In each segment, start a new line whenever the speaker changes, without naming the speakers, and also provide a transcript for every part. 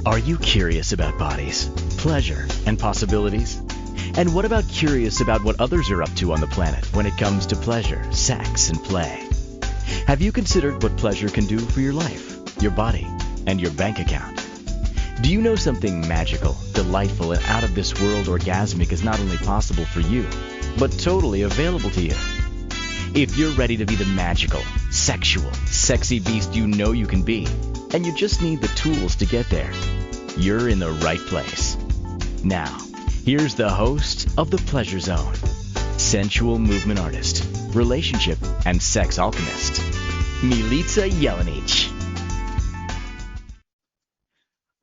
Are you curious about bodies, pleasure, and possibilities? And what about curious about what others are up to on the planet when it comes to pleasure, sex, and play? Have you considered what pleasure can do for your life, your body, and your bank account? Do you know something magical, delightful, and out of this world orgasmic is not only possible for you, but totally available to you? If you're ready to be the magical, sexual, sexy beast you know you can be, and you just need the tools to get there, you're in the right place. Now, here's the host of The Pleasure Zone, sensual movement artist, relationship and sex alchemist, Milica Jelenic.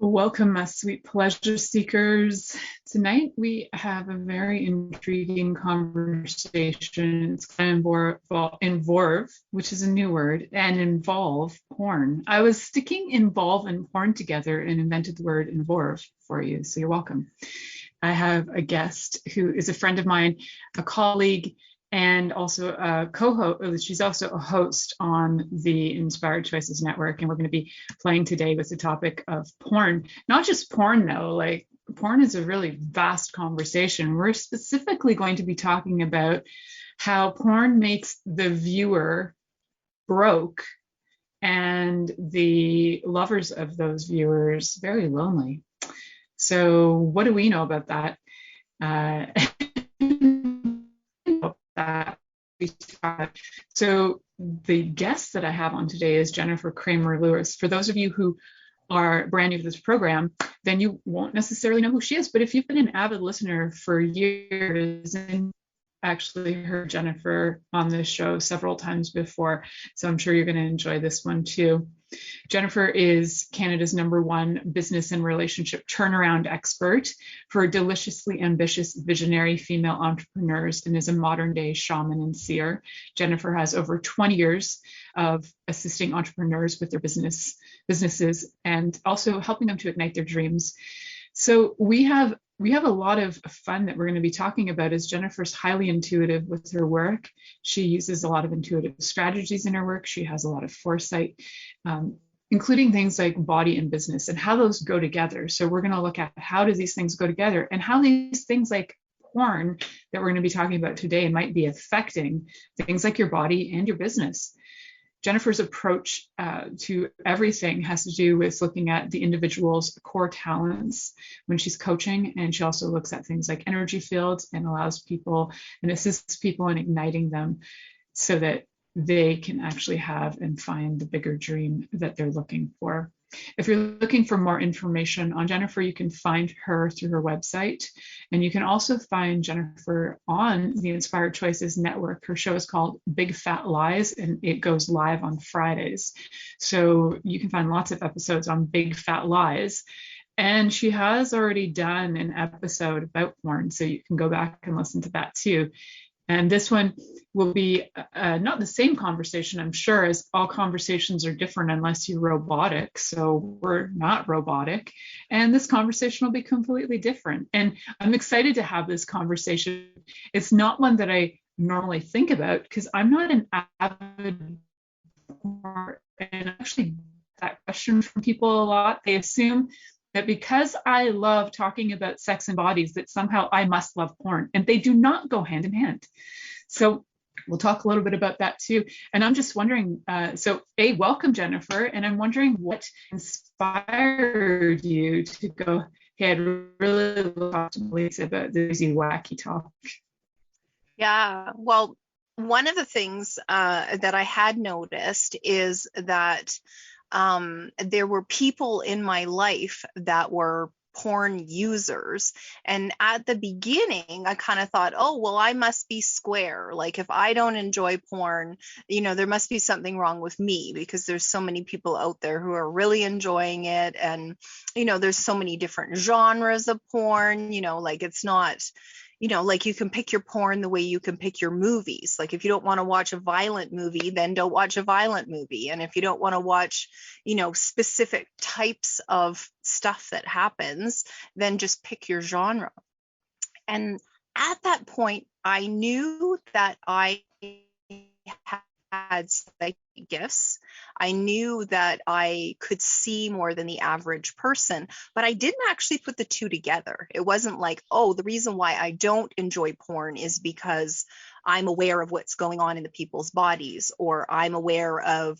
Welcome, my sweet pleasure seekers. Tonight we have a very intriguing conversation. It's going to involve, which is a new word, and involve porn. I was sticking involve and porn together and invented the word involve for you, so you're welcome. I have a guest who is a friend of mine, a colleague, and also a co-host. She's also a host on the Inspired Choices Network, and we're going to be playing today with the topic of porn. Not just porn, though. Like, porn is a really vast conversation. We're specifically going to be talking about how porn makes the viewer broke and the lovers of those viewers very lonely. So what do we know about that? So the guest that I have on today is Jennifer Cramer Lewis. For those of you who are brand new to this program, then you won't necessarily know who she is. But if you've been an avid listener for years and actually heard Jennifer on this show several times before, so I'm sure you're going to enjoy this one too. Jennifer is Canada's #1 business and relationship turnaround expert for deliciously ambitious visionary female entrepreneurs and is a modern day shaman and seer. Jennifer has over 20 years of assisting entrepreneurs with their businesses and also helping them to ignite their dreams. So we have a lot of fun that we're going to be talking about, as Jennifer's highly intuitive with her work. She uses a lot of intuitive strategies in her work. She has a lot of foresight, including things like body and business and how those go together. So we're going to look at how do these things go together and how these things like porn that we're going to be talking about today might be affecting things like your body and your business. Jennifer's approach to everything has to do with looking at the individual's core talents when she's coaching, and she also looks at things like energy fields and allows people and assists people in igniting them so that they can actually have and find the bigger dream that they're looking for. If you're looking for more information on Jennifer, you can find her through her website. And you can also find Jennifer on the Inspired Choices Network. Her show is called Big Fat Lies, and it goes live on Fridays. So you can find lots of episodes on Big Fat Lies. And she has already done an episode about porn, so you can go back and listen to that too. And this one will be not the same conversation, I'm sure, as all conversations are different unless you're robotic. So we're not robotic. And this conversation will be completely different. And I'm excited to have this conversation. It's not one that I normally think about because I'm not an avid porn. And actually, that question from people a lot. They assume that because I love talking about sex and bodies, that somehow I must love porn, and they do not go hand in hand. So we'll talk a little bit about that too. And I'm just wondering, welcome, Jennifer. And I'm wondering what inspired you to go, hey, I'd really love to talk to Milica about this wacky talk.
Yeah, well, one of the things that I had noticed is that there were people in my life that were porn users. And at the beginning, I kind of thought, oh, well, I must be square. Like, if I don't enjoy porn, there must be something wrong with me, because there's so many people out there who are really enjoying it. And, there's so many different genres of porn, like it's not, like you can pick your porn the way you can pick your movies. Like, if you don't want to watch a violent movie, then don't watch a violent movie. And if you don't want to watch, specific types of stuff that happens, then just pick your genre. And at that point, I knew that I had had psychic gifts. I knew that I could see more than the average person, but I didn't actually put the two together. It wasn't like, oh, the reason why I don't enjoy porn is because I'm aware of what's going on in the people's bodies, or I'm aware of,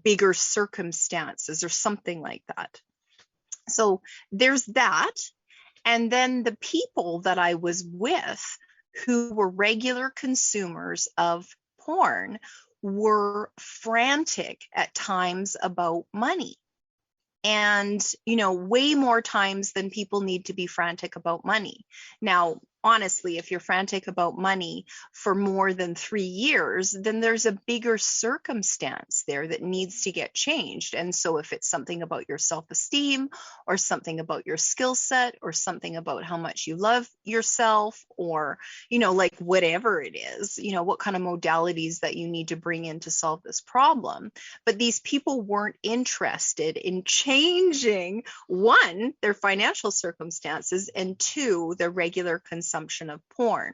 bigger circumstances or something like that. So there's that. And then the people that I was with who were regular consumers of porn were frantic at times about money. And, way more times than people need to be frantic about money. Now, honestly, if you're frantic about money for more than 3 years, then there's a bigger circumstance there that needs to get changed. And so if it's something about your self-esteem, or something about your skill set, or something about how much you love yourself, or, like whatever it is, what kind of modalities that you need to bring in to solve this problem. But these people weren't interested in changing, one, their financial circumstances, and two, their regular consumption of porn.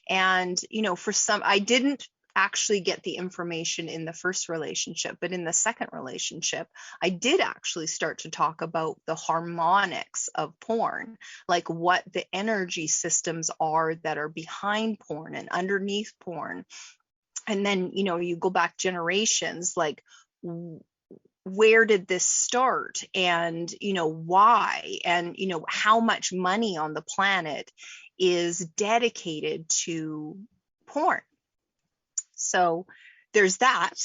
And, for some, I didn't actually get the information in the first relationship, but in the second relationship, I did actually start to talk about the harmonics of porn, like what the energy systems are that are behind porn and underneath porn. And then, you go back generations, like, where did this start, and why, and how much money on the planet is dedicated to porn. So there's that.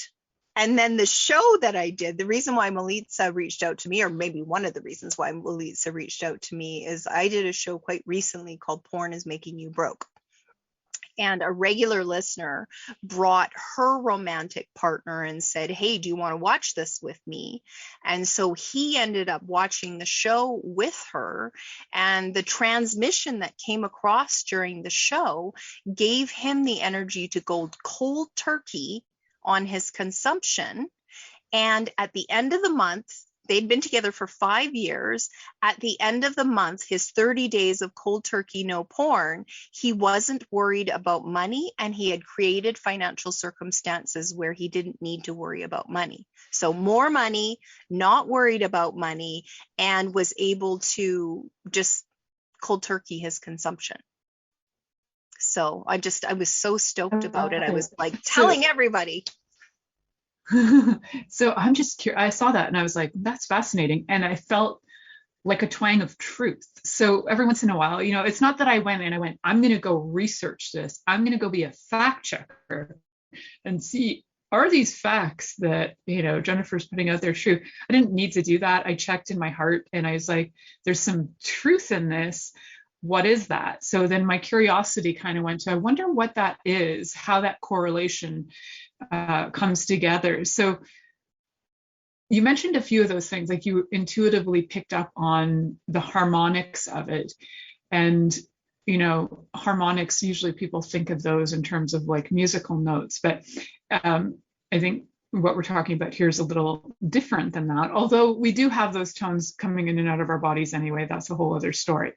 And then the show that I did, the reason why Milica reached out to me, or maybe one of the reasons why Milica reached out to me, is I did a show quite recently called Porn is Making You Broke. And a regular listener brought her romantic partner and said, hey, do you want to watch this with me? And so he ended up watching the show with her. And the transmission that came across during the show gave him the energy to go cold turkey on his consumption. And at the end of the month, they'd been together for 5 years. At the end of the month, his 30 days of cold turkey, no porn, he wasn't worried about money, and he had created financial circumstances where he didn't need to worry about money. So more money, not worried about money, and was able to just cold turkey his consumption. So I was so stoked about it. I was like telling everybody.
So I'm just curious. I saw that and I was like, that's fascinating. And I felt like a twang of truth. So every once in a while, it's not that I went, I'm going to go research this. I'm going to go be a fact checker and see, are these facts that, Jennifer's putting out there true? I didn't need to do that. I checked in my heart and I was like, there's some truth in this. What is that? So then my curiosity kind of went to, I wonder what that is, how that correlation comes together. So you mentioned a few of those things, like you intuitively picked up on the harmonics of it. And, harmonics, usually people think of those in terms of like musical notes, but I think what we're talking about here is a little different than that. Although we do have those tones coming in and out of our bodies anyway, that's a whole other story.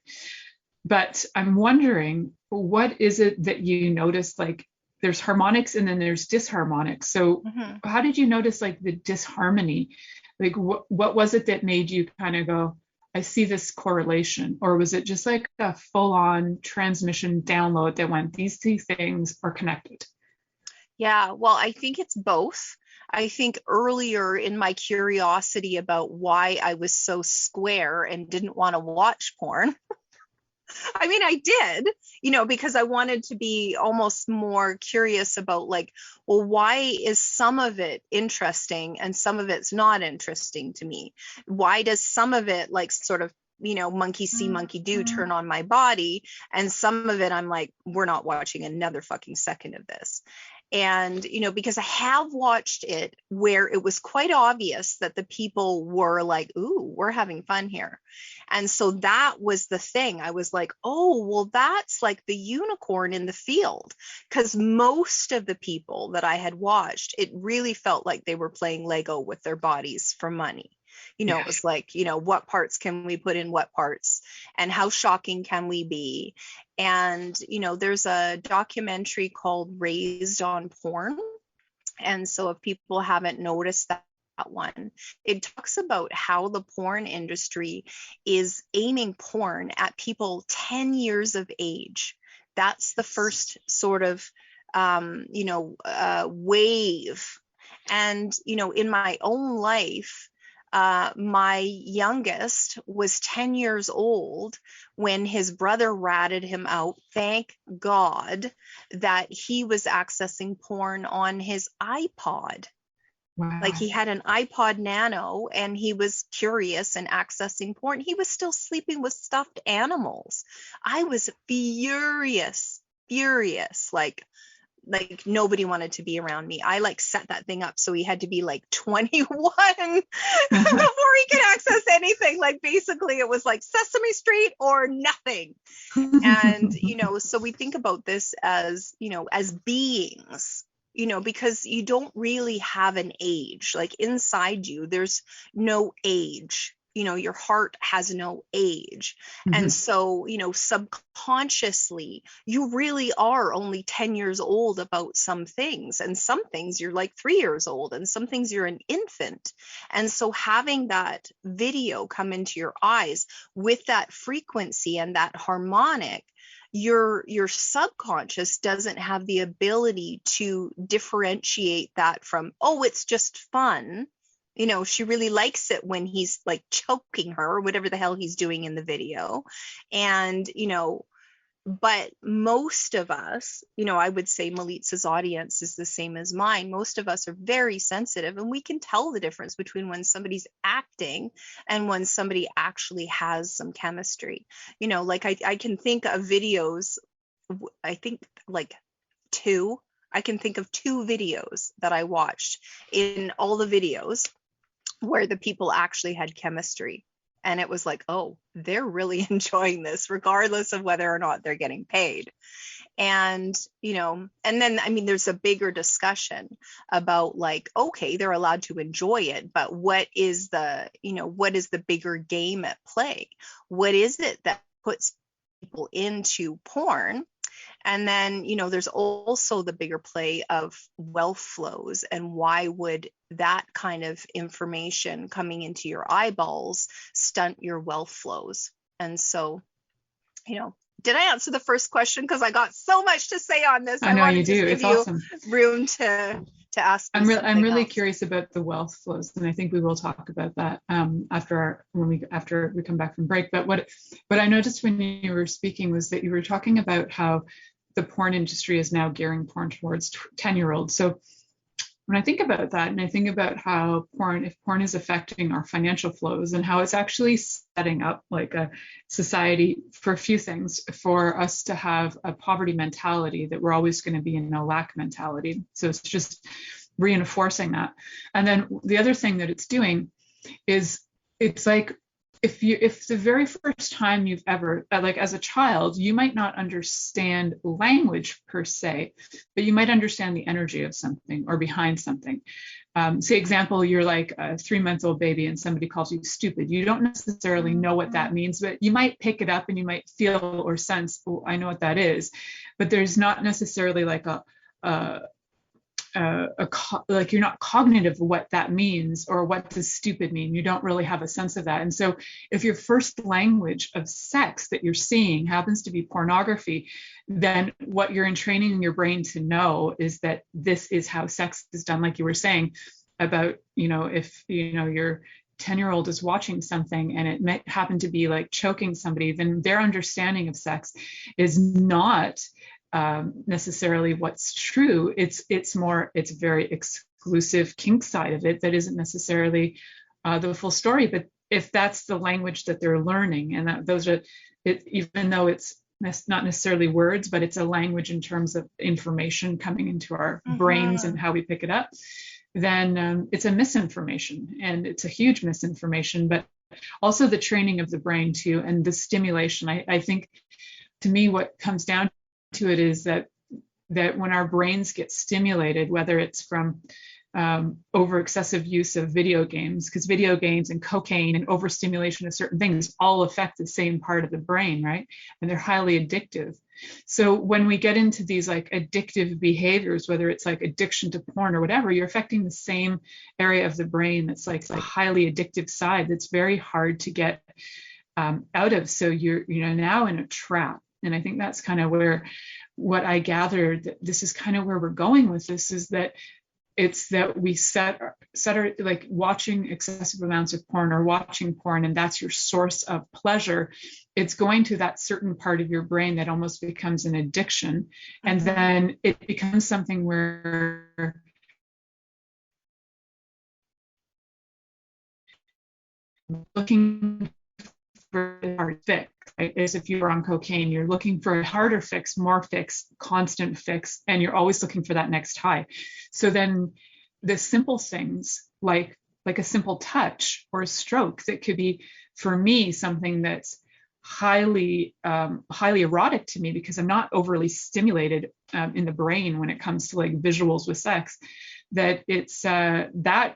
But I'm wondering, what is it that you noticed, like, there's harmonics and then there's disharmonics. So how did you notice like the disharmony? Like what was it that made you kind of go, I see this correlation? Or was it just like a full-on transmission download that went, these two things are connected?
Yeah, well, I think it's both. I think earlier in my curiosity about why I was so square and didn't want to watch porn, I mean, I did, because I wanted to be almost more curious about like, well, why is some of it interesting and some of it's not interesting to me? Why does some of it like sort of, monkey see, monkey do turn on my body? And some of it, I'm like, we're not watching another fucking second of this. And, because I have watched it where it was quite obvious that the people were like, ooh, we're having fun here. And so that was the thing. I was like, oh, well, that's like the unicorn in the field. Because most of the people that I had watched, it really felt like they were playing Lego with their bodies for money. It was like, what parts can we put in what parts, and how shocking can we be? And, there's a documentary called Raised on Porn. And so if people haven't noticed that one, it talks about how the porn industry is aiming porn at people 10 years of age. That's the first sort of, wave. And, in my own life, my youngest was 10 years old when his brother ratted him out. Thank God that he was accessing porn on his iPod.
Wow.
Like, he had an iPod Nano and he was curious and accessing porn. He was still sleeping with stuffed animals. I was furious, like nobody wanted to be around me. I like set that thing up so he had to be like 21 before he could access anything. Like, basically it was like Sesame Street or nothing. And, so we think about this as, as beings, because you don't really have an age. Like, inside you, there's no age. Your heart has no age. And so, subconsciously, you really are only 10 years old about some things. And some things you're like 3 years old, and some things you're an infant. And so having that video come into your eyes with that frequency and that harmonic, your subconscious doesn't have the ability to differentiate that from, oh, it's just fun. She really likes it when he's like choking her or whatever the hell he's doing in the video. And, but most of us, I would say Milica's audience is the same as mine. Most of us are very sensitive, and we can tell the difference between when somebody's acting and when somebody actually has some chemistry. Like I can think of videos, I think like I can think of 2 videos that I watched in all the videos where the people actually had chemistry. And it was like, oh, they're really enjoying this, regardless of whether or not they're getting paid. And, and then, I mean, there's a bigger discussion about like, okay, they're allowed to enjoy it, but what is the bigger game at play? What is it that puts people into porn? And then, there's also the bigger play of wealth flows, and why would that kind of information coming into your eyeballs stunt your wealth flows? And so, did I answer the first question? Because I got so much to say on this.
I know you do. It's awesome.
Room to ask.
I'm really curious about the wealth flows, and I think we will talk about that after we come back from break. But what I noticed when you were speaking was that you were talking about how the porn industry is now gearing porn towards 10-year-olds. So when I think about that, and I think about how if porn is affecting our financial flows, and how it's actually setting up like a society for a few things, for us to have a poverty mentality, that we're always going to be in a lack mentality. So it's just reinforcing that. And then the other thing that it's doing is, it's like, if the very first time you've ever, like as a child, you might not understand language per se, but you might understand the energy of something or behind something. Say example, you're like a 3-month-old baby and somebody calls you stupid. You don't necessarily know what that means, but you might pick it up and you might feel or sense, oh, I know what that is. But there's not necessarily like like you're not cognitive of what that means, or what does stupid mean. You don't really have a sense of that. And so if your first language of sex that you're seeing happens to be pornography, then what you're entraining your brain to know is that this is how sex is done. Like you were saying about, if your 10-year-old is watching something and it might happen to be like choking somebody, then their understanding of sex is not necessarily what's true. It's very exclusive kink side of it that isn't necessarily the full story. But if that's the language that they're learning, and that those are it, even though it's not necessarily words, but it's a language in terms of information coming into our brains and how we pick it up, then it's a misinformation, and it's a huge misinformation. But also the training of the brain too, and the stimulation. I think, to me, what comes down to it is that when our brains get stimulated, whether it's from over excessive use of video games, because video games and cocaine and overstimulation of certain things all affect the same part of the brain, right? And they're highly addictive. So when we get into these like addictive behaviors, whether it's like addiction to porn or whatever, you're affecting the same area of the brain that's like the highly addictive side that's very hard to get out of. So you're now in a trap. And I think that's kind of where what I gathered, that this is kind of where we're going with this, is that it's that we set our like watching excessive amounts of porn or watching porn, and that's your source of pleasure. It's going to that certain part of your brain that almost becomes an addiction. And then it becomes something where looking for a hard fix, right? As if you were on cocaine, you're looking for a harder fix, more fix, constant fix, and you're always looking for that next high. So then the simple things like a simple touch or a stroke that could be, for me, something that's highly erotic to me, because I'm not overly stimulated in the brain when it comes to like visuals with sex, that it's that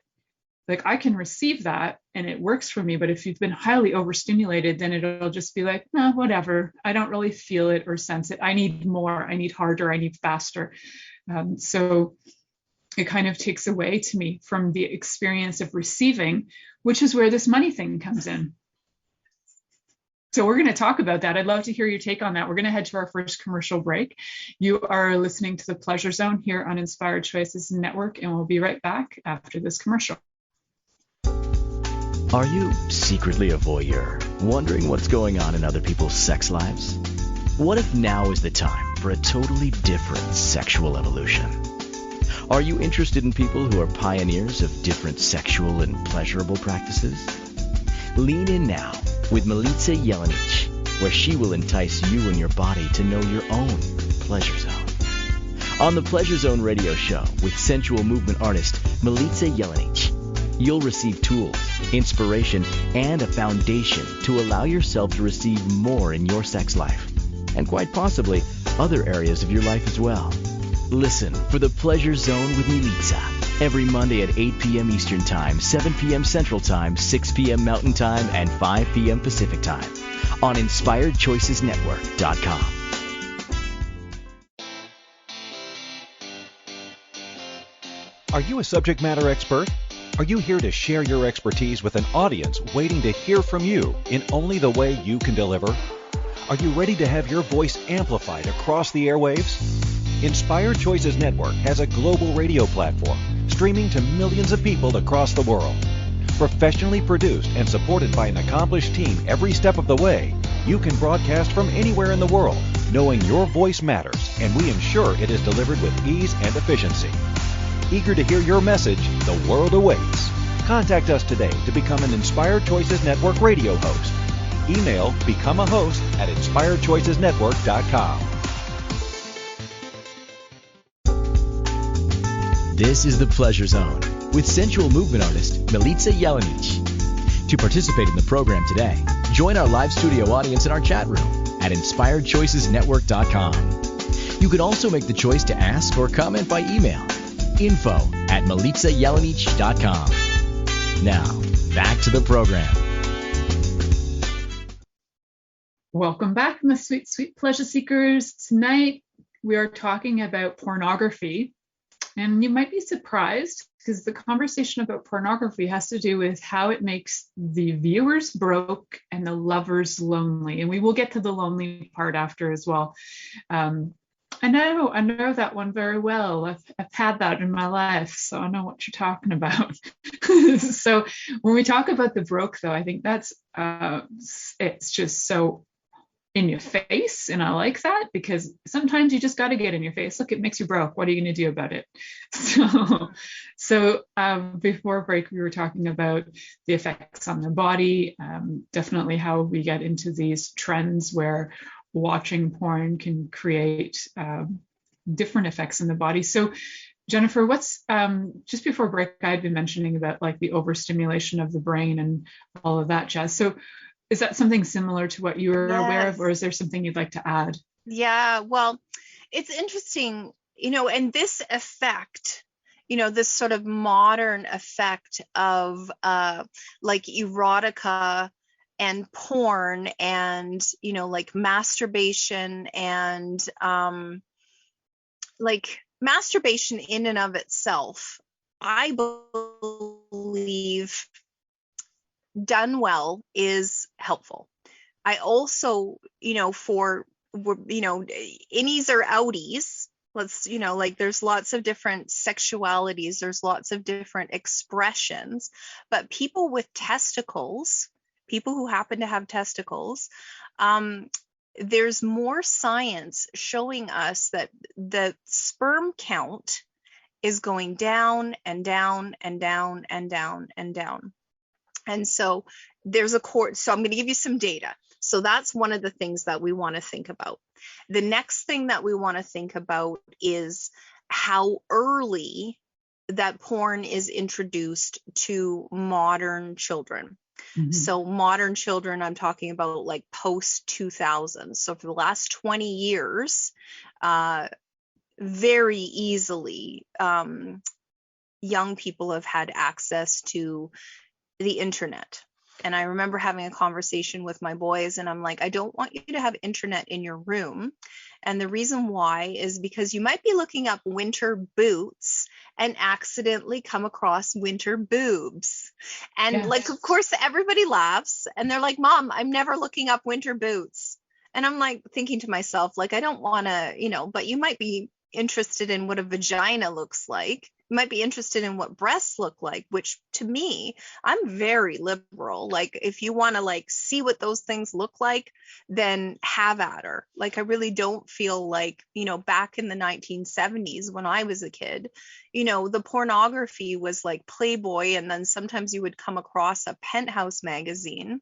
like I can receive that and it works for me. But if you've been highly overstimulated, then it'll just be like, no, whatever. I don't really feel it or sense it. I need more. I need harder. I need faster. So it kind of takes away to me from the experience of receiving, which is where this money thing comes in. So we're going to talk about that. I'd love to hear your take on that. We're going to head to our first commercial break. You are listening to The Pleasure Zone here on Inspired Choices Network, and we'll be right back after this commercial.
Are you secretly a voyeur, wondering what's going on in other people's sex lives? What if now is the time for a totally different sexual evolution? Are you interested in people who are pioneers of different sexual and pleasurable practices? Lean in now with Milica Jelenic, where she will entice you and your body to know your own pleasure zone. On the Pleasure Zone radio show with sensual movement artist Milica Jelenic, you'll receive tools, inspiration, and a foundation to allow yourself to receive more in your sex life, and quite possibly other areas of your life as well. Listen for The Pleasure Zone with Milica every Monday at 8 p.m. Eastern Time, 7 p.m. Central Time, 6 p.m. Mountain Time, and 5 p.m. Pacific Time on InspiredChoicesNetwork.com.
Are you a subject matter expert? Are you here to share your expertise with an audience waiting to hear from you in only the way you can deliver? Are you ready to have your voice amplified across the airwaves? Inspired Choices Network has a global radio platform streaming to millions of people across the world. Professionally produced and supported by an accomplished team every step of the way, you can broadcast from anywhere in the world, knowing your voice matters, and we ensure it is delivered with ease and efficiency. Eager to hear your message, the world awaits. Contact us today to become an Inspired Choices Network radio host. Email becomeahost@inspiredchoicesnetwork.com.
This is The Pleasure Zone with sensual movement artist Milica Jelenic. To participate in the program today, join our live studio audience in our chat room at InspiredChoicesNetwork.com. You can also make the choice to ask or comment by email, info@MilicaJelenic.com. Now, back to the program.
Welcome back, my sweet, sweet pleasure seekers. Tonight, we are talking about pornography. And you might be surprised because the conversation about pornography has to do with how it makes the viewers broke and the lovers lonely. And we will get to the lonely part after as well. I know that one very well. I've had that in my life, so I know what you're talking about. So when we talk about the broke, though, I think that's it's just so in your face, and I like that because sometimes you just got to get in your face. Look, it makes you broke. What are you going to do about it? So before break, we were talking about the effects on the body, definitely how we get into these trends where watching porn can create different effects in the body. So Jennifer, what's just before break, I'd been mentioning about like the overstimulation of the brain and all of that jazz. So is that something similar to what you were aware of, or is there something you'd like to add?
Yeah, well, it's interesting, and this effect, this sort of modern effect of like erotica and porn and, like masturbation and like masturbation in and of itself, I believe done well is helpful. I also, for, innies or outies, like there's lots of different sexualities, there's lots of different expressions, but people with testicles, people who happen to have testicles, there's more science showing us that the sperm count is going down and down and down and down and down. And so there's so I'm going to give you some data. So that's one of the things that we want to think about. The next thing that we want to think about is how early that porn is introduced to modern children. Mm-hmm. So modern children, I'm talking about like post 2000. So for the last 20 years, very easily, young people have had access to the internet. And I remember having a conversation with my boys, and I'm like, I don't want you to have internet in your room. And the reason why is because you might be looking up winter boots and accidentally come across winter boobs. And yes. Like, of course, everybody laughs and they're like, Mom, I'm never looking up winter boots. And I'm like thinking to myself, like, I don't want to, but you might be interested in what a vagina looks like. You might be interested in what breasts look like, which to me, I'm very liberal. Like, if you want to like see what those things look like, then have at her. Like, I really don't feel like, back in the 1970s when I was a kid, the pornography was like Playboy, and then sometimes you would come across a Penthouse magazine.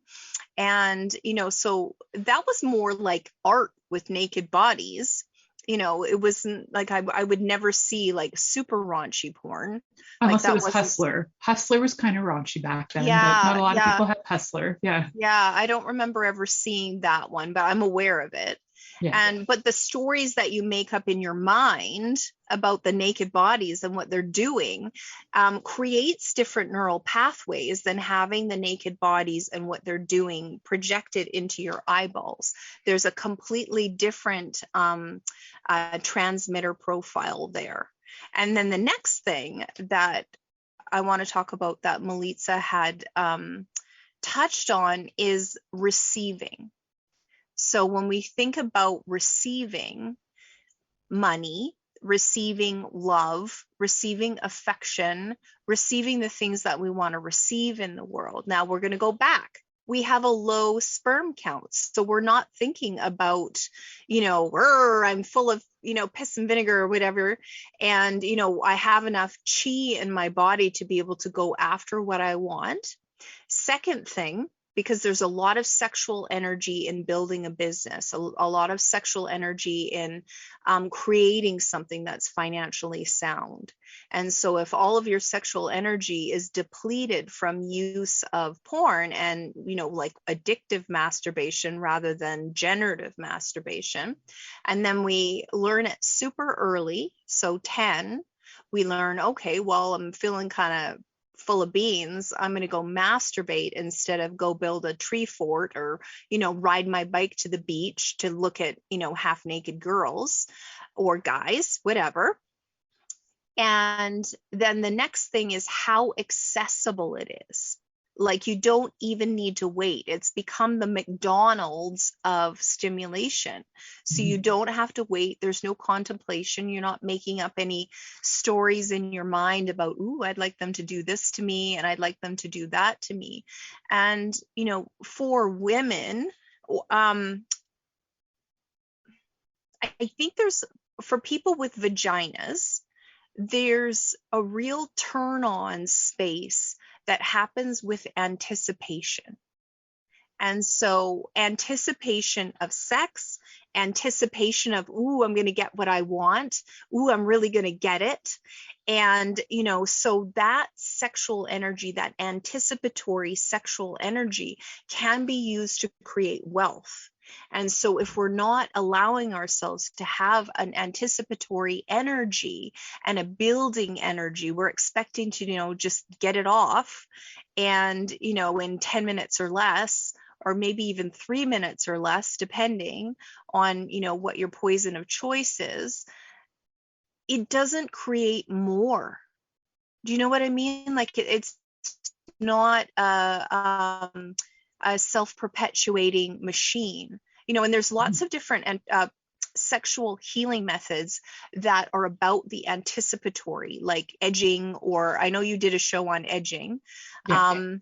And, so that was more like art with naked bodies. It wasn't like I would never see like super raunchy porn.
Unless it was Hustler. Hustler was kind of raunchy back then, but not a lot of people had Hustler. Yeah.
Yeah, I don't remember ever seeing that one, but I'm aware of it. Yeah. But the stories that you make up in your mind about the naked bodies and what they're doing creates different neural pathways than having the naked bodies and what they're doing projected into your eyeballs. There's a completely different transmitter profile there. And then the next thing that I want to talk about that Milica had touched on is receiving. So when we think about receiving money, receiving love, receiving affection, receiving the things that we want to receive in the world. Now we're going to go back. We have a low sperm count. So we're not thinking about, I'm full of, piss and vinegar or whatever. And, I have enough chi in my body to be able to go after what I want. Second thing, because there's a lot of sexual energy in building a business, a lot of sexual energy in creating something that's financially sound. And so if all of your sexual energy is depleted from use of porn and, like addictive masturbation rather than generative masturbation, and then we learn it super early, so 10, we learn, okay, well, I'm feeling kind of full of beans, I'm going to go masturbate instead of go build a tree fort or, ride my bike to the beach to look at, half naked girls or guys, whatever. And then the next thing is how accessible it is. Like, you don't even need to wait. It's become the McDonald's of stimulation. So you don't have to wait. There's no contemplation. You're not making up any stories in your mind about, ooh, I'd like them to do this to me and I'd like them to do that to me. And, for women, I think for people with vaginas, there's a real turn on space that happens with anticipation. And so anticipation of sex, anticipation of, ooh, I'm going to get what I want. Ooh, I'm really going to get it. And, so that sexual energy, that anticipatory sexual energy can be used to create wealth. And so if we're not allowing ourselves to have an anticipatory energy and a building energy, we're expecting to, just get it off and, in 10 minutes or less, or maybe even 3 minutes or less, depending on, what your poison of choice is, it doesn't create more. Do you know what I mean? Like it's not a self-perpetuating machine, and there's lots of different sexual healing methods that are about the anticipatory, like edging, or I know you did a show on edging. Yeah.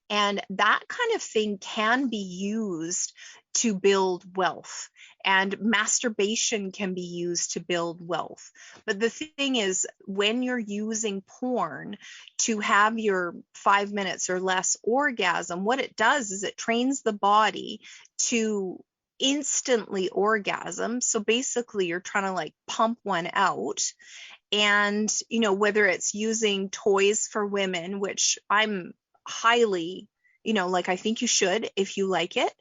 And that kind of thing can be used to build wealth, and masturbation can be used to build wealth. But the thing is, when you're using porn to have your 5 minutes or less orgasm, what it does is it trains the body to instantly orgasm. So basically you're trying to like pump one out. And, whether it's using toys for women, which I'm highly, like I think you should if you like it.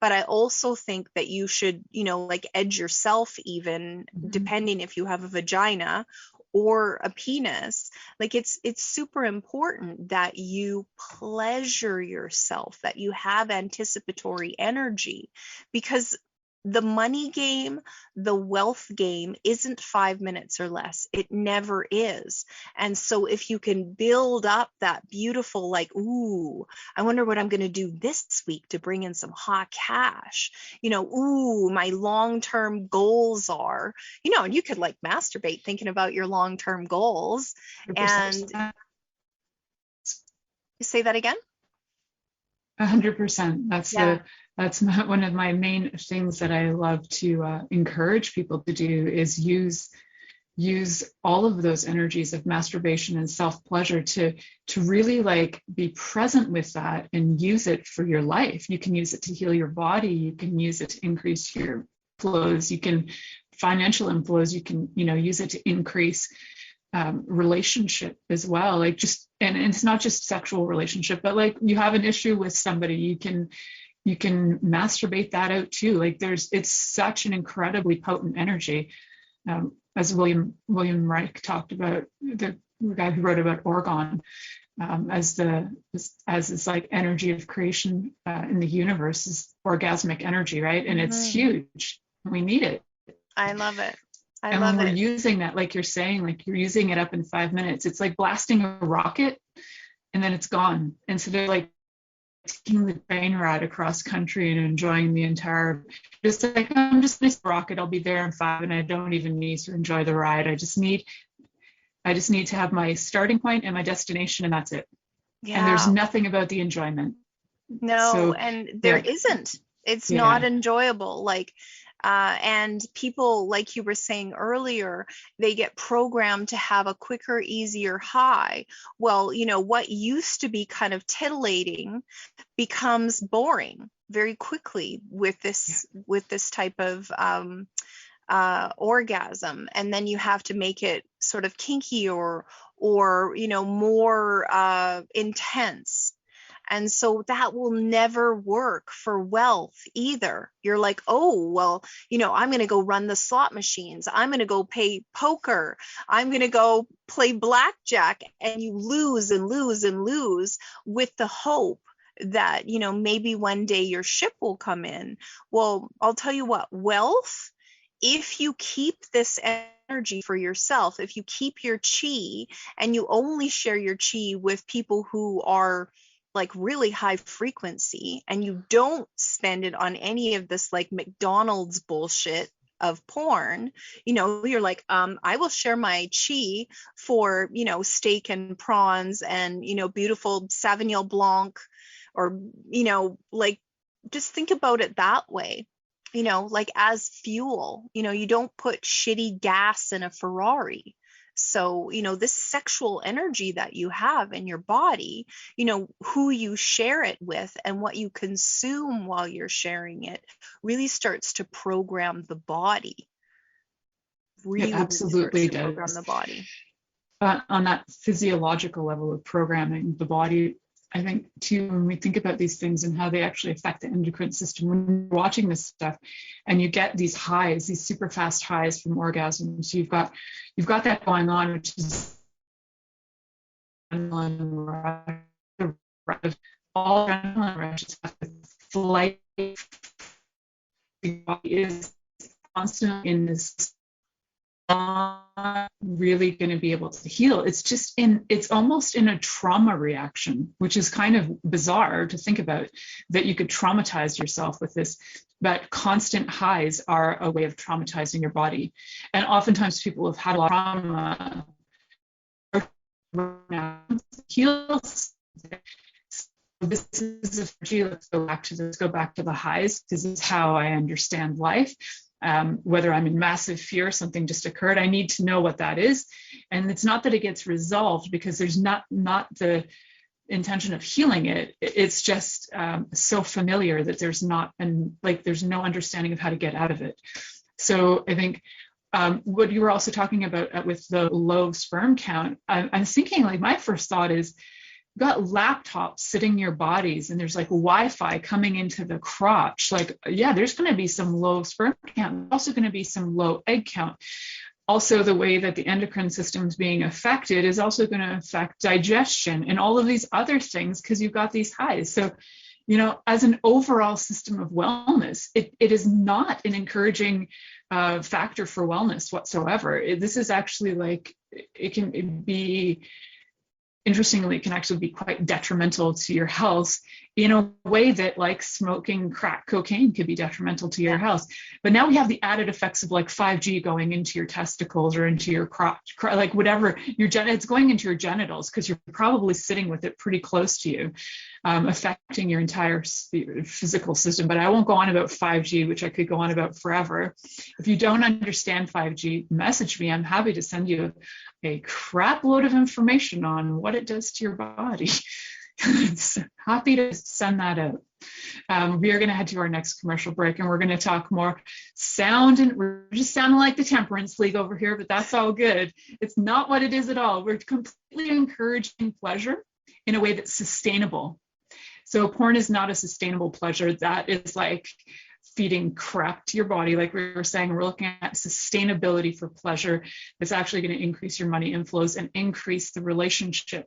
But I also think that you should, like edge yourself, even depending if you have a vagina or a penis. Like it's super important that you pleasure yourself, that you have anticipatory energy, because the money game, the wealth game isn't 5 minutes or less. It never is. And so if you can build up that beautiful, like, ooh, I wonder what I'm going to do this week to bring in some hot cash, ooh, my long-term goals are, and you could like masturbate thinking about your long-term goals. 100%. And say that again.
100%. That's one of my main things that I love to encourage people to do, is use all of those energies of masturbation and self-pleasure to really like be present with that and use it for your life. You can use it to heal your body. You can use it to increase your flows. You can financial inflows. You can use it to increase relationship as well. Like and it's not just sexual relationship, but like you have an issue with somebody, you can masturbate that out too. Like it's such an incredibly potent energy. As William Reich talked about, the guy who wrote about orgon, as this like energy of creation in the universe, is orgasmic energy, right? And it's huge. We need it.
I love it.
And when we're using that, like you're saying, like you're using it up in 5 minutes, it's like blasting a rocket and then it's gone. Instead of like taking the train ride across country and enjoying the entire, just like, I'm just this rocket, I'll be there in 5 and I don't even need to enjoy the ride. I just need to have my starting point and my destination, and that's it. Yeah. And there's nothing about the enjoyment.
No, so, and there isn't. It's not enjoyable. Like, and people, like you were saying earlier, they get programmed to have a quicker, easier high. Well, what used to be kind of titillating becomes boring very quickly with this type of orgasm. And then you have to make it sort of kinky or more intense. And so that will never work for wealth either. You're like, oh, well, I'm going to go run the slot machines. I'm going to go play poker. I'm going to go play blackjack. And you lose and lose and lose with the hope that, maybe one day your ship will come in. Well, I'll tell you what, wealth, if you keep this energy for yourself, if you keep your chi and you only share your chi with people who are like really high frequency, and you don't spend it on any of this like McDonald's bullshit of porn, you're like, I will share my chi for, steak and prawns and, beautiful Sauvignon Blanc, or, like, just think about it that way, like as fuel. You don't put shitty gas in a Ferrari. So, this sexual energy that you have in your body, who you share it with and what you consume while you're sharing it really starts to program the body.
Really, it absolutely does.
Program the body.
On that physiological level of programming the body, I think too, when we think about these things and how they actually affect the endocrine system, when you're watching this stuff and you get these highs, these super fast highs from orgasms, so you've got that going on, which is all adrenaline rushes flight is constantly in this, not really going to be able to heal. It's almost in a trauma reaction, which is kind of bizarre to think about, that you could traumatize yourself with this. But constant highs are a way of traumatizing your body. And oftentimes people have had a lot of trauma heals. This is let's go back to the highs, because this is how I understand life. Whether I'm in massive fear, something just occurred, I need to know what that is. And it's not that it gets resolved, because there's not the intention of healing it. It's just so familiar that there's no understanding of how to get out of it. So I think what you were also talking about with the low sperm count, I'm thinking, like, my first thought is, you've got laptops sitting in your bodies and there's like Wi-Fi coming into the crotch. Like, yeah, there's going to be some low sperm count, also going to be some low egg count. Also, the way that the endocrine system is being affected is also going to affect digestion and all of these other things, because you've got these highs. So, as an overall system of wellness, it is not an encouraging factor for wellness whatsoever. This is actually like, it can be, interestingly, it can actually be quite detrimental to your health in a way that, like, smoking crack cocaine could be detrimental to your health. But now we have the added effects of, like, 5G going into your testicles or into your crotch, like whatever, it's going into your genitals, because you're probably sitting with it pretty close to you, affecting your entire physical system. But I won't go on about 5G, which I could go on about forever. If you don't understand 5G, message me. I'm happy to send you a crap load of information on what it does to your body. Happy to send that out. We are going to head to our next commercial break, and we're going to talk more sound, and we're just sounding like the Temperance League over here, but that's all good. It's not what it is at all. We're completely encouraging pleasure in a way that's sustainable. So porn is not a sustainable pleasure. That is like feeding crap to your body. Like we were saying, we're looking at sustainability for pleasure. That's actually going to increase your money inflows and increase the relationship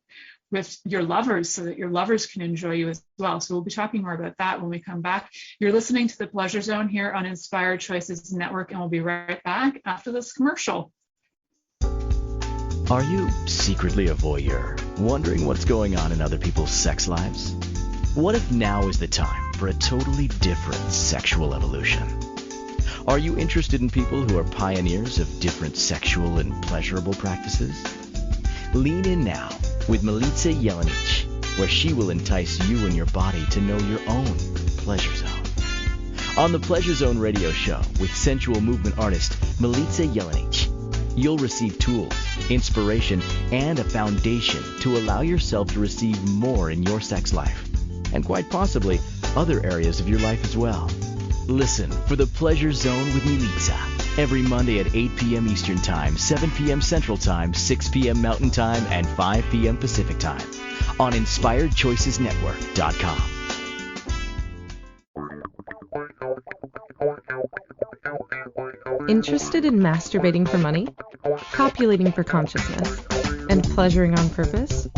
with your lovers, so that your lovers can enjoy you as well. So we'll be talking more about that when we come back. You're listening to the Pleasure Zone here on Inspired Choices Network, and we'll be right back after this commercial.
Are you secretly a voyeur, wondering what's going on in other people's sex lives? What if now is the time for a totally different sexual evolution? Are you interested in people who are pioneers of different sexual and pleasurable practices? Lean in now with Milica Jelenic, where she will entice you and your body to know your own pleasure zone. On the Pleasure Zone radio show with sensual movement artist Milica Jelenic, you'll receive tools, inspiration, and a foundation to allow yourself to receive more in your sex life, and quite possibly other areas of your life as well. Listen for the Pleasure Zone with Milica every Monday at 8 p.m. Eastern Time, 7 p.m. Central Time, 6 p.m. Mountain Time, and 5 p.m. Pacific Time on InspiredChoicesNetwork.com.
Interested in masturbating for money, copulating for consciousness, and pleasuring on purpose?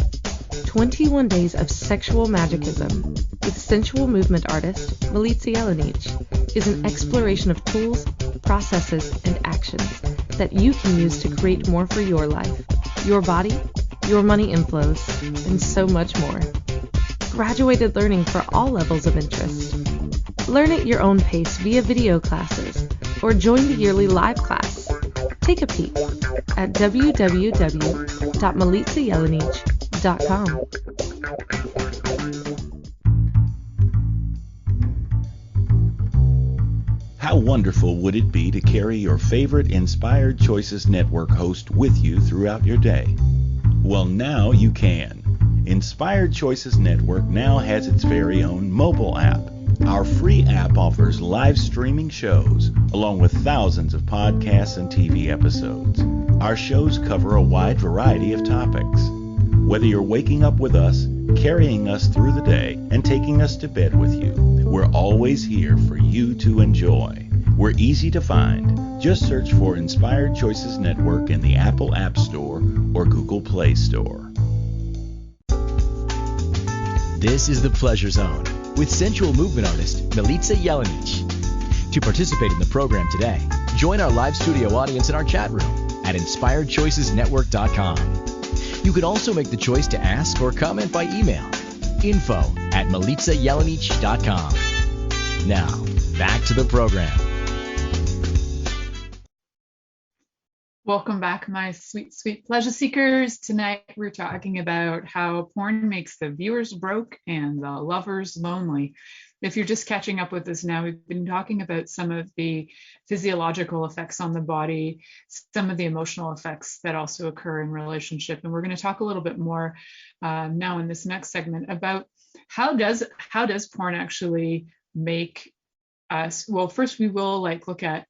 21 Days of Sexual Magicism with sensual movement artist Milica Jelenic is an exploration of tools, processes, and actions that you can use to create more for your life, your body, your money inflows, and so much more. Graduated learning for all levels of interest. Learn at your own pace via video classes or join the yearly live class. Take a peek at www.milicajelenic.com.
How wonderful would it be to carry your favorite Inspired Choices Network host with you throughout your day? Well, now you can. Inspired Choices Network now has its very own mobile app. Our free app offers live streaming shows, along with thousands of podcasts and TV episodes. Our shows cover a wide variety of topics. Whether you're waking up with us, carrying us through the day, and taking us to bed with you, we're always here for you to enjoy. We're easy to find. Just search for Inspired Choices Network in the Apple App Store or Google Play Store.
This is the Pleasure Zone with sensual movement artist Milica Jelenic. To participate in the program today, join our live studio audience in our chat room at inspiredchoicesnetwork.com. You can also make the choice to ask or comment by email, info@milicajelenic.com. Now, back to the program.
Welcome back, my sweet, sweet pleasure seekers. Tonight we're talking about how porn makes the viewers broke and the lovers lonely. If you're just catching up with us now, we've been talking about some of the physiological effects on the body, some of the emotional effects that also occur in relationship. And we're going to talk a little bit more now in this next segment about how does porn actually make us, well, first we will look at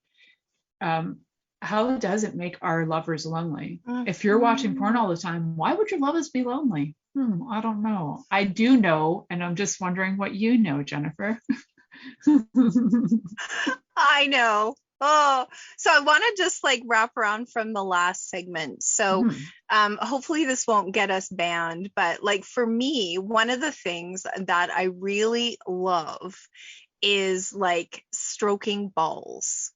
how does it make our lovers lonely? If you're watching porn all the time, why would your lovers be lonely? I don't know. I do know, and I'm just wondering what you know, Jennifer.
I know. Oh, so I want to just wrap around from the last segment. So hopefully this won't get us banned, but for me, one of the things that I really love is stroking balls.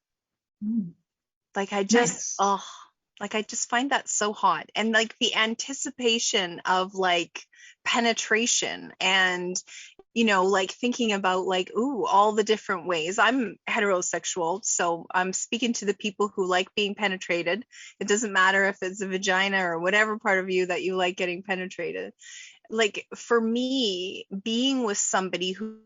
I just I just find that so hot, and the anticipation of penetration, and thinking about ooh, all the different ways. I'm heterosexual, so I'm speaking to the people who like being penetrated. It doesn't matter if it's a vagina or whatever part of you that you like getting penetrated. For me, being with somebody who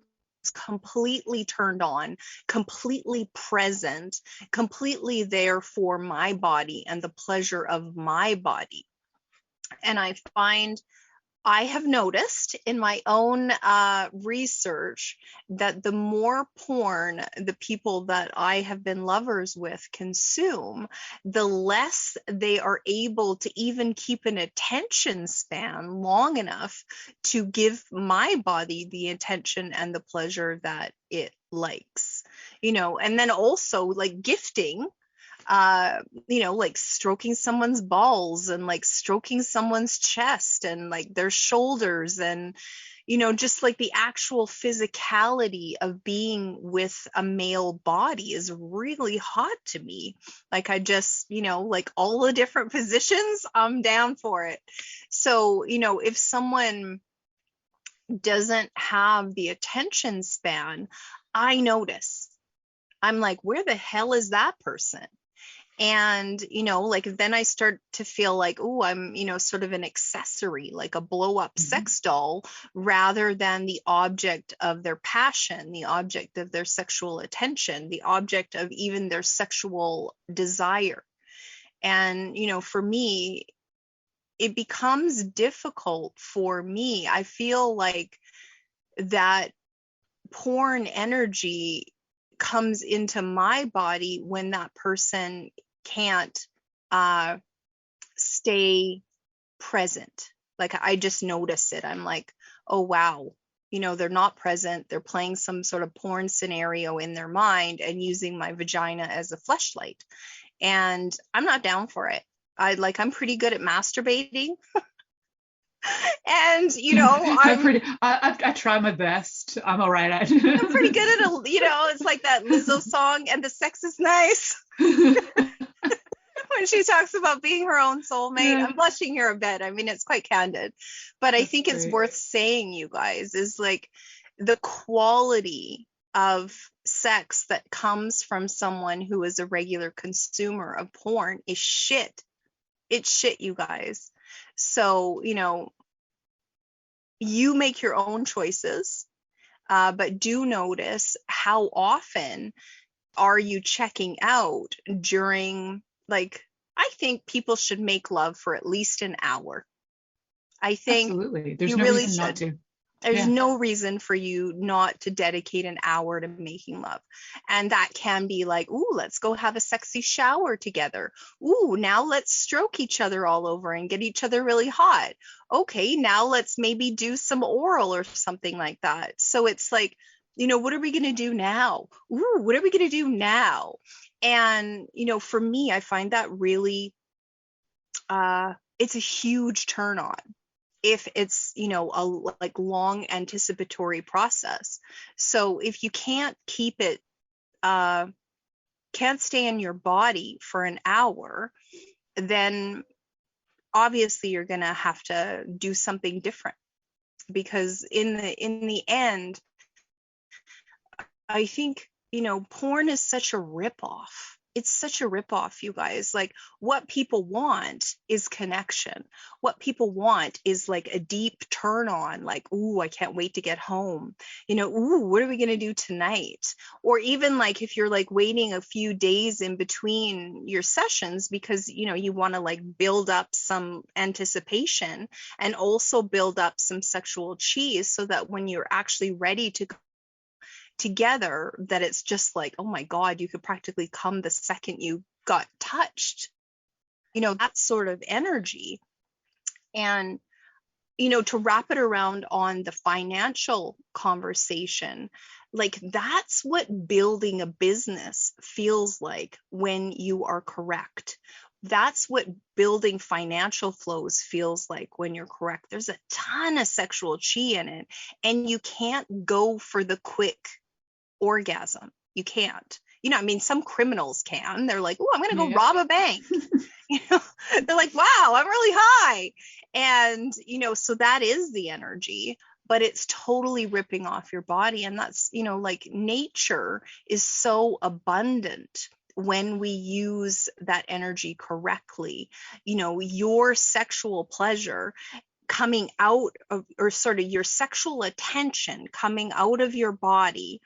completely turned on, completely present, completely there for my body and the pleasure of my body. And I have noticed in my own research that the more porn the people that I have been lovers with consume, the less they are able to even keep an attention span long enough to give my body the attention and the pleasure that it likes, and then also gifting, stroking someone's balls and stroking someone's chest and their shoulders, and just the actual physicality of being with a male body is really hot to me. I just all the different positions, I'm down for it. So if someone doesn't have the attention span, I notice. I'm where the hell is that person? And, then I start to feel oh, I'm, sort of an accessory, a blow up sex doll, rather than the object of their passion, the object of their sexual attention, the object of even their sexual desire. And, for me, it becomes difficult for me. I feel that porn energy comes into my body when that person can't stay present. I just notice it. I'm oh wow, they're not present. They're playing some sort of porn scenario in their mind and using my vagina as a fleshlight, and I'm not down for it. I'm pretty good at masturbating. And
I try my best. I'm all right at it.
I'm pretty good at it's like that Lizzo song, and the sex is nice. When she talks about being her own soulmate, I'm blushing here a bit. I mean, it's quite candid, but I think it's worth saying, you guys, is the quality of sex that comes from someone who is a regular consumer of porn is shit. It's shit, you guys. So, you make your own choices, but do notice how often are you checking out during, I think people should make love for at least an hour. I think
absolutely. There's
you
no
really
reason
should.
Not to.
There's no reason for you not to dedicate an hour to making love. And that can be ooh, let's go have a sexy shower together. Ooh, now let's stroke each other all over and get each other really hot. Okay, now let's maybe do some oral or something like that. So it's what are we going to do now? Ooh, what are we going to do now? And, for me, I find that really, it's a huge turn on. if it's, a like long anticipatory process. So if you can't keep it, can't stay in your body for an hour, then obviously you're going to have to do something different, because in the end, I think, porn is such a ripoff. It's such a ripoff, you guys. Like, what people want is connection. What people want is like a deep turn on, like, ooh, I can't wait to get home. Ooh, what are we going to do tonight? Or even like if you're like waiting a few days in between your sessions because, you want to like build up some anticipation and also build up some sexual cheese so that when you're actually ready to together, that it's just like, oh my God, you could practically come the second you got touched, that sort of energy. And, to wrap it around on the financial conversation, like that's what building a business feels like when you are correct. That's what building financial flows feels like when you're correct. There's a ton of sexual chi in it, and you can't go for the quick orgasm. You can't. Some criminals can. They're like, oh, I'm going to go rob a bank. They're like, wow, I'm really high. And, so that is the energy, but it's totally ripping off your body. And that's, like nature is so abundant when we use that energy correctly. Your sexual pleasure coming out of, or sort of your sexual attention coming out of your body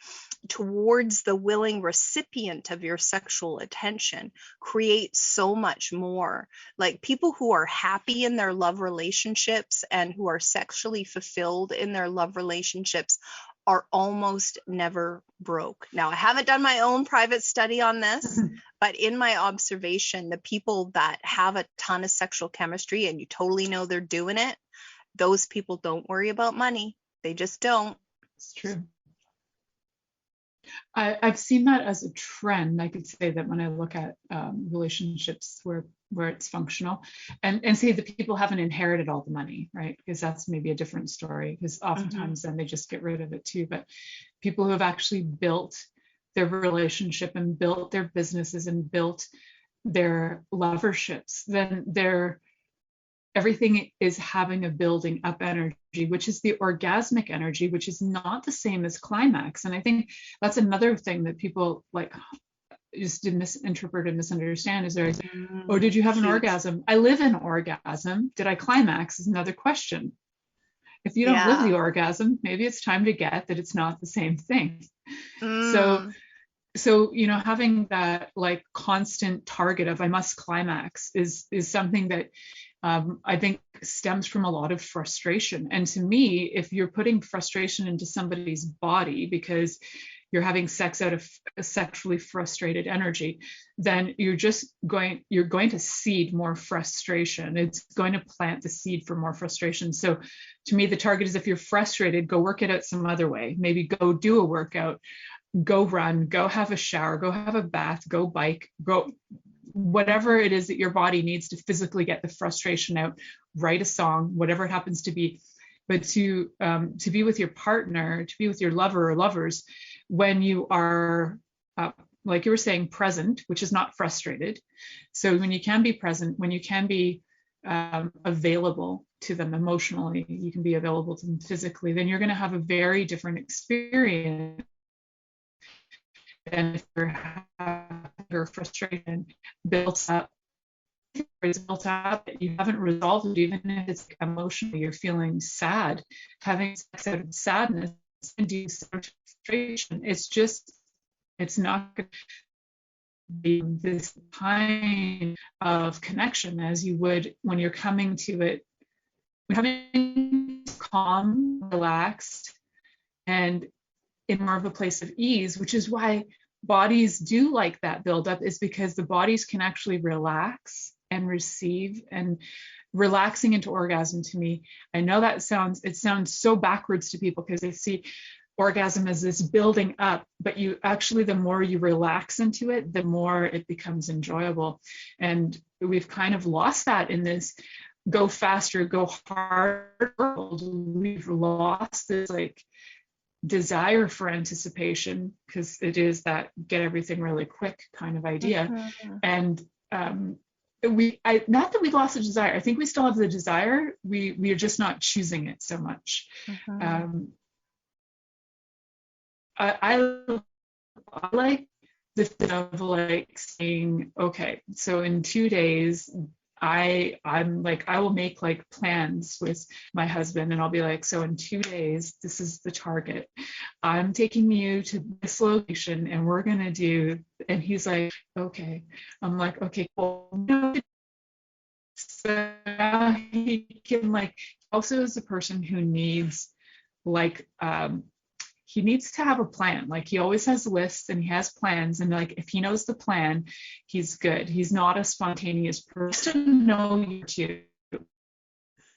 towards the willing recipient of your sexual attention creates so much more. Like people who are happy in their love relationships and who are sexually fulfilled in their love relationships are almost never broke. Now, I haven't done my own private study on this, but in my observation, the people that have a ton of sexual chemistry and you totally know they're doing it, those people don't worry about money. They just don't.
It's true. I've seen that as a trend. I could say that when I look at relationships where it's functional, and see the people haven't inherited all the money, right? Because that's maybe a different story, because oftentimes then they just get rid of it too. But people who have actually built their relationship and built their businesses and built their loverships, then everything is having a building up energy, which is the orgasmic energy, which is not the same as climax. And I think that's another thing that people like just did misinterpret and misunderstand, is there, oh, did you have an orgasm? I live in orgasm. Did I climax is another question. If you don't live the orgasm, maybe it's time to get that it's not the same thing. So, having that like constant target of I must climax is something that I think stems from a lot of frustration. And to me, if you're putting frustration into somebody's body because you're having sex out of a sexually frustrated energy, then you're going to seed more frustration. It's going to plant the seed for more frustration. So to me, the target is if you're frustrated, go work it out some other way. Maybe go do a workout, go run, go have a shower, go have a bath, go bike, go whatever it is that your body needs to physically get the frustration out, write a song, whatever it happens to be. But to be with your partner, to be with your lover or lovers, when you are, like you were saying, present, which is not frustrated. So when you can be present, when you can be available to them emotionally, you can be available to them physically, then you're going to have a very different experience than if your frustration built up. It's built up, you haven't resolved it, even if it's emotionally, you're feeling sad, having sex out of sadness and frustration, it's not going to be this kind of connection as you would when you're coming to it, when coming calm, relaxed, and in more of a place of ease, which is why bodies do like that buildup, is because the bodies can actually relax and receive. And relaxing into orgasm, to me, I know that sounds so backwards to people because they see orgasm as this building up, but you actually, the more you relax into it, the more it becomes enjoyable. And we've kind of lost that in this go faster, go harder world, we've lost this like desire for anticipation, because it is that get everything really quick kind of idea.
Mm-hmm.
And not that we lost the desire. I think we still have the desire. We are just not choosing it so much.
Mm-hmm.
I like the thing of like saying, okay, so in 2 days, I'm like, I will make like plans with my husband, and I'll be like, so in 2 days, this is the target. I'm taking you to this location and we're gonna do, and he's like, okay. I'm like, okay, cool. So now he can like, also is a person who needs like he needs to have a plan. Like he always has lists and he has plans, and like if he knows the plan, he's good. He's not a spontaneous person. No, you too.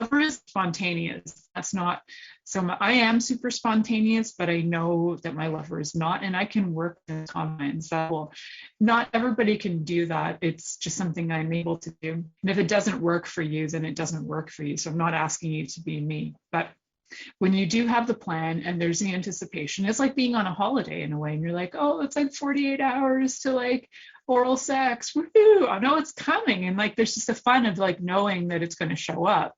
Lover is spontaneous. That's not so much. I am super spontaneous, but I know that my lover is not, and I can work in confidence. That will, not everybody can do that. It's just something I'm able to do. And if it doesn't work for you, then it doesn't work for you. So I'm not asking you to be me, but when you do have the plan and there's the anticipation, it's like being on a holiday in a way, and you're like, oh, it's like 48 hours to like oral sex, woohoo, I know it's coming. And like there's just a fun of like knowing that it's going to show up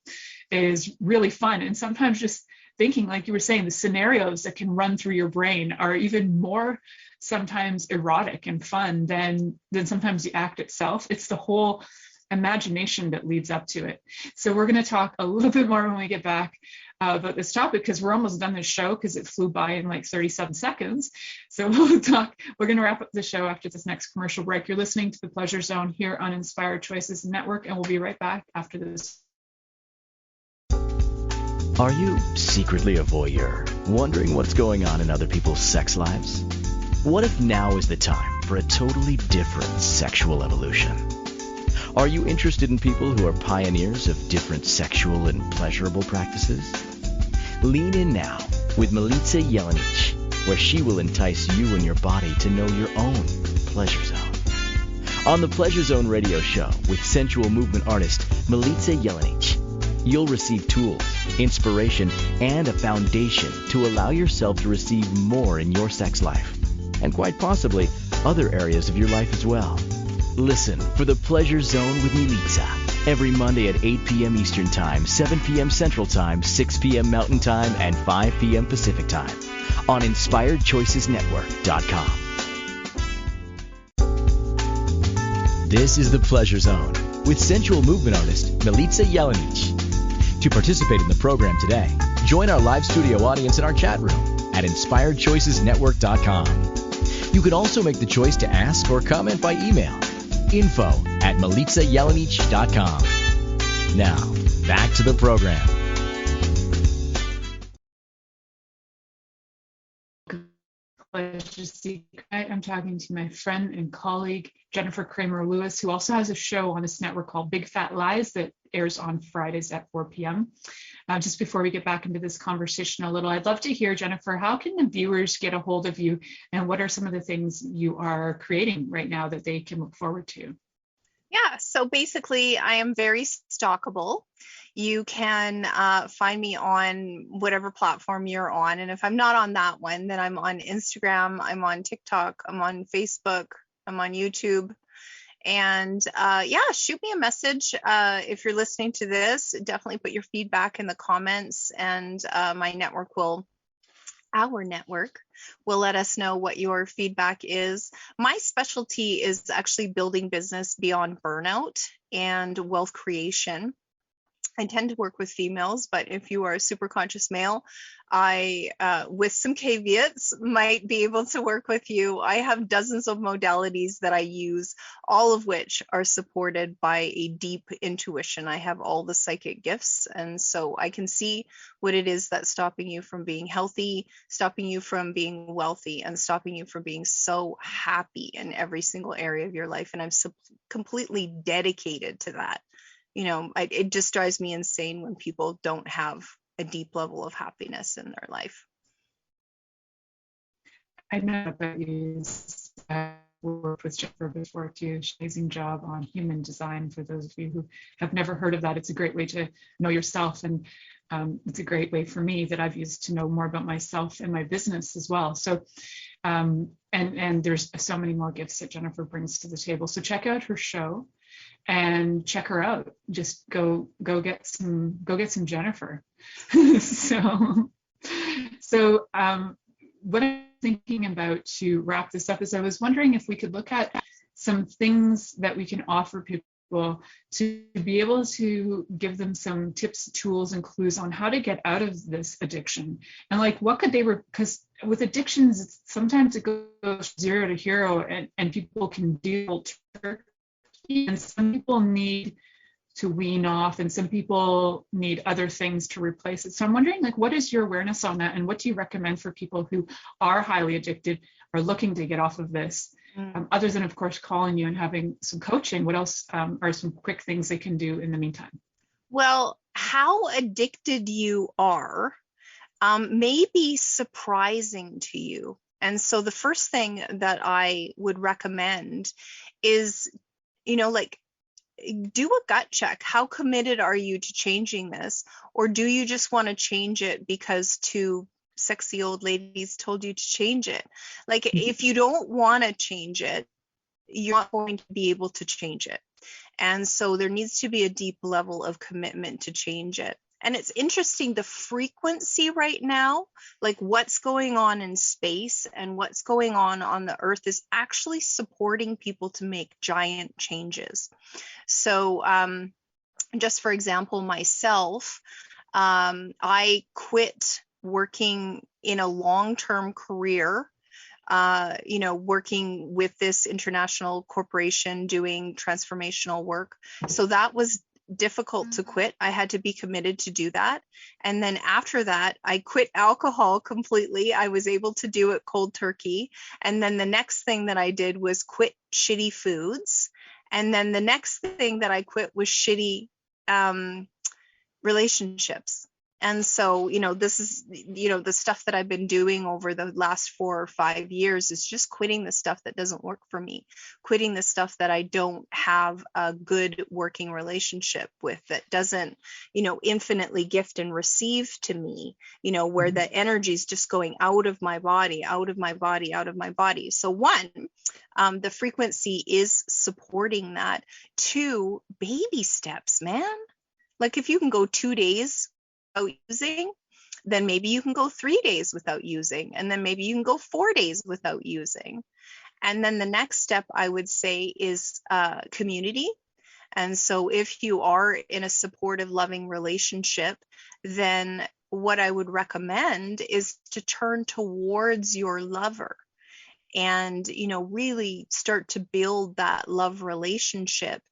is really fun. And sometimes just thinking, like you were saying, the scenarios that can run through your brain are even more sometimes erotic and fun than sometimes the act itself. It's the whole imagination that leads up to it. So we're going to talk a little bit more when we get back about this topic, because we're almost done this show because it flew by in like 37 seconds. So we're going to wrap up the show after this next commercial break. You're listening to The Pleasure Zone here on Inspired Choices Network, and we'll be right back after this.
Are you secretly a voyeur, wondering what's going on in other people's sex lives? What if now is the time for a totally different sexual evolution? Are you interested in people who are pioneers of different sexual and pleasurable practices? Lean in now with Milica Jelenic, where she will entice you and your body to know your own pleasure zone. On the Pleasure Zone radio show with sensual movement artist Milica Jelenic, you'll receive tools, inspiration, and a foundation to allow yourself to receive more in your sex life, and quite possibly other areas of your life as well. Listen for The Pleasure Zone with Milica every Monday at 8 p.m. Eastern Time, 7 p.m. Central Time, 6 p.m. Mountain Time, and 5 p.m. Pacific Time on InspiredChoicesNetwork.com. This is The Pleasure Zone with sensual movement artist Milica Jelenic. To participate in the program today, join our live studio audience in our chat room at InspiredChoicesNetwork.com. You can also make the choice to ask or comment by email. info@milicajelenic.com. Now, back to the program.
Pleasure Secret. I'm talking to my friend and colleague, Jennifer Cramer Lewis, who also has a show on this network called Big Fat Lies that airs on Fridays at 4 p.m. Just before we get back into this conversation a little, I'd love to hear, Jennifer, how can the viewers get a hold of you, and what are some of the things you are creating right now that they can look forward to?
Yeah, so basically I am very stalkable. You can find me on whatever platform you're on. And if I'm not on that one, then I'm on Instagram, I'm on TikTok, I'm on Facebook, I'm on YouTube. And shoot me a message. If you're listening to this, definitely put your feedback in the comments, and our network will let us know what your feedback is. My specialty is actually building business beyond burnout and wealth creation. I tend to work with females, but if you are a super conscious male, I, with some caveats, might be able to work with you. I have dozens of modalities that I use, all of which are supported by a deep intuition. I have all the psychic gifts, and so I can see what it is that's stopping you from being healthy, stopping you from being wealthy, and stopping you from being so happy in every single area of your life. And I'm completely dedicated to that. You know, it just drives me insane when people don't have a deep level of happiness in their life.
I know that you worked with Jennifer before too. She's an amazing job on human design. For those of you who have never heard of that, it's a great way to know yourself, and it's a great way for me that I've used to know more about myself and my business as well. So, and there's so many more gifts that Jennifer brings to the table. So check out her show and check her out. Just go get some Jennifer. So what I'm thinking about to wrap this up is I was wondering if we could look at some things that we can offer people to be able to give them some tips, tools, and clues on how to get out of this addiction. And like, what could they, because with addictions, sometimes it goes 0 to hero, and people can do, and some people need to wean off, and some people need other things to replace it. So I'm wondering, like, what is your awareness on that, and what do you recommend for people who are highly addicted or looking to get off of this? Other than, of course, calling you and having some coaching, what else are some quick things they can do in the meantime?
Well, how addicted you are may be surprising to you. And so the first thing that I would recommend is, like, do a gut check. How committed are you to changing this? Or do you just want to change it because two sexy old ladies told you to change it? Like, if you don't want to change it, you're not going to be able to change it. And so there needs to be a deep level of commitment to change it. And it's interesting, the frequency right now, like what's going on in space and what's going on the earth, is actually supporting people to make giant changes. So just for example, myself, I quit working in a long-term career, working with this international corporation doing transformational work. So that was difficult to quit. I had to be committed to do that. And then after that, I quit alcohol completely. I was able to do it cold turkey. And then the next thing that I did was quit shitty foods. And then the next thing that I quit was shitty relationships. And so, this is, the stuff that I've been doing over the last 4 or 5 years is just quitting the stuff that doesn't work for me, quitting the stuff that I don't have a good working relationship with, that doesn't, infinitely gift and receive to me, where the energy is just going out of my body, out of my body, out of my body. So one, the frequency is supporting that. 2, baby steps, man. Like, if you can go 2 days without using, then maybe you can go 3 days without using, and then maybe you can go 4 days without using. And then the next step, I would say, is community. And so if you are in a supportive, loving relationship, then what I would recommend is to turn towards your lover and, really start to build that love relationship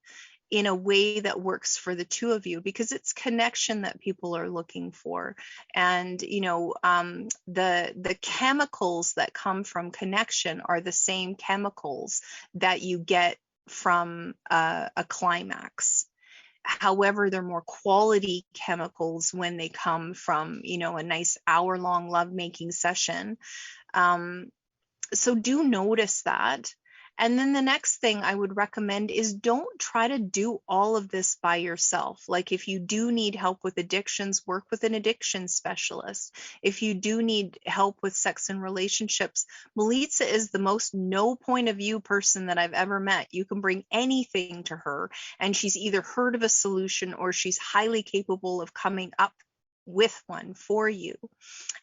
in a way that works for the two of you, because it's connection that people are looking for. And, the chemicals that come from connection are the same chemicals that you get from a climax. However, they're more quality chemicals when they come from, a nice hour-long lovemaking session. So do notice that. And then the next thing I would recommend is don't try to do all of this by yourself. Like, if you do need help with addictions, work with an addiction specialist. If you do need help with sex and relationships, Milica is the most no point of view person that I've ever met. You can bring anything to her, and she's either heard of a solution or she's highly capable of coming up with one for you.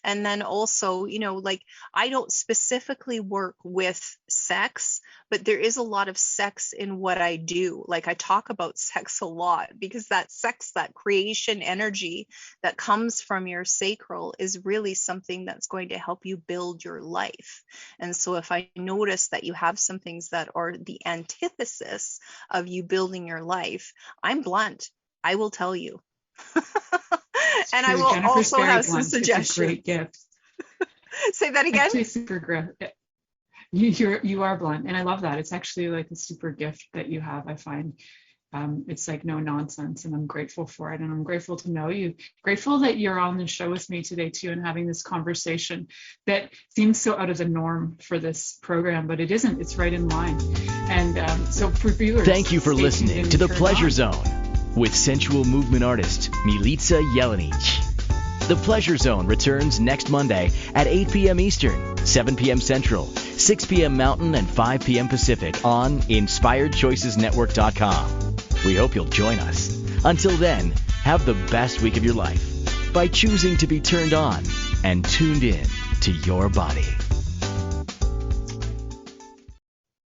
And then also, I don't specifically work with sex, but there is a lot of sex in what I do. Like, I talk about sex a lot because that sex, that creation energy that comes from your sacral, is really something that's going to help you build your life. And so if I notice that you have some things that are the antithesis of you building your life, I'm blunt. I will tell you. And I will
Jennifer's
also have some
blunt.
suggestions.
It's a great gift.
Say that again.
Actually, super great. You are blunt, and I love that. It's actually like a super gift that you have, I find. it's like no nonsense, and I'm grateful for it. And I'm grateful to know you, grateful that you're on the show with me today too, and having this conversation that seems so out of the norm for this program, but it isn't. It's right in line. And so for viewers,
thank you for listening to The Pleasure Zone with sensual movement artist Milica Jelenic. The Pleasure Zone returns next Monday at 8 p.m. Eastern, 7 p.m. Central, 6 p.m. Mountain, and 5 p.m. Pacific on InspiredChoicesNetwork.com. We hope you'll join us. Until then, have the best week of your life by choosing to be turned on and tuned in to your body.